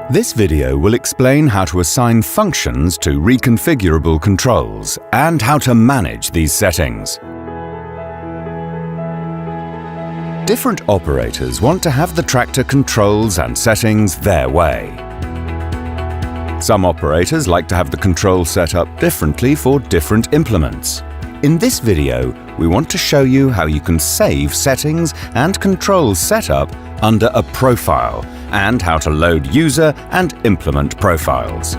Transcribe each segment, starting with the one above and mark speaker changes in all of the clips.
Speaker 1: This video will explain how to assign functions to reconfigurable controls and how to manage these settings. Different operators want to have the tractor controls and settings their way. Some operators like to have the control set up differently for different implements. In this video, we want to show you how you can save settings and controls setup under a profile and how to load user and implement profiles.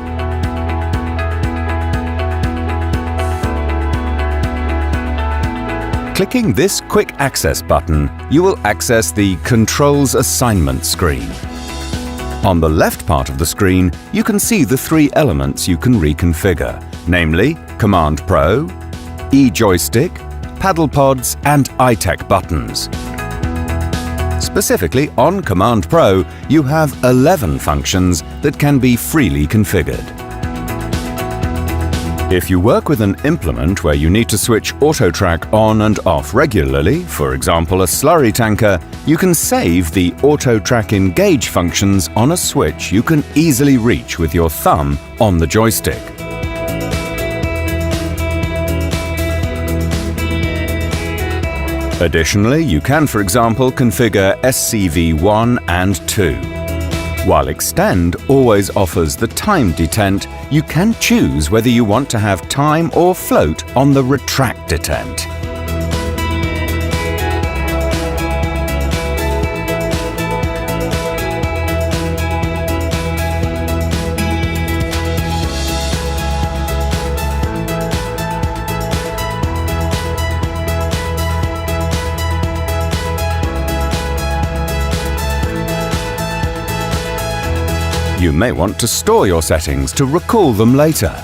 Speaker 1: Clicking this Quick Access button, you will access the Controls Assignment screen. On the left part of the screen, you can see the three elements you can reconfigure, namely Command Pro, E-joystick, paddle pods and iTech buttons. Specifically, on Command Pro, you have 11 functions that can be freely configured. If you work with an implement where you need to switch AutoTrack on and off regularly, for example a slurry tanker, you can save the AutoTrack Engage functions on a switch you can easily reach with your thumb on the joystick. Additionally, you can, for example, configure SCV 1 and 2. While Extend always offers the time detent, you can choose whether you want to have time or float on the Retract detent. You may want to store your settings to recall them later.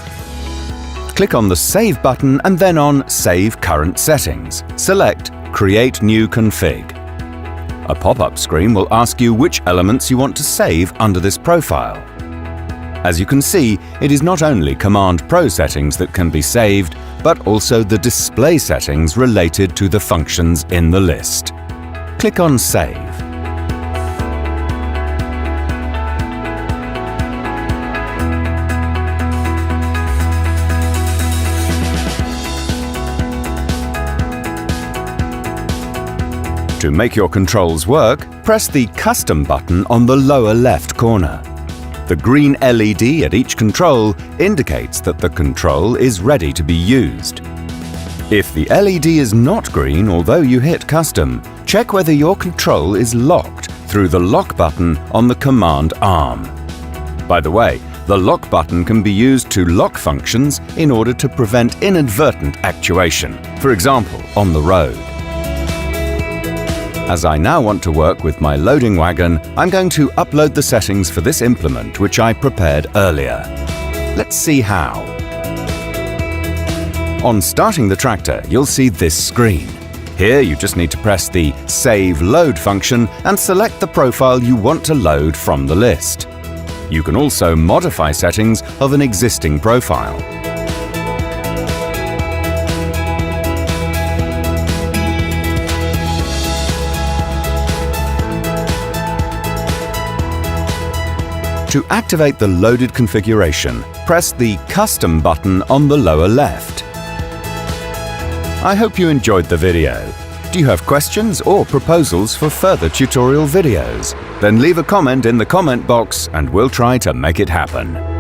Speaker 1: Click on the Save button and then on Save Current Settings. Select Create New Config. A pop-up screen will ask you which elements you want to save under this profile. As you can see, it is not only Command Pro settings that can be saved, but also the display settings related to the functions in the list. Click on Save. To make your controls work, press the Custom button on the lower left corner. The green LED at each control indicates that the control is ready to be used. If the LED is not green although you hit Custom, check whether your control is locked through the Lock button on the command arm. By the way, the Lock button can be used to lock functions in order to prevent inadvertent actuation, for example, on the road. As I now want to work with my loading wagon, I'm going to upload the settings for this implement which I prepared earlier. Let's see how. On starting the tractor, you'll see this screen. Here you just need to press the Save Load function and select the profile you want to load from the list. You can also modify settings of an existing profile. To activate the loaded configuration, press the Custom button on the lower left. I hope you enjoyed the video. Do you have questions or proposals for further tutorial videos? Then leave a comment in the comment box and we'll try to make it happen.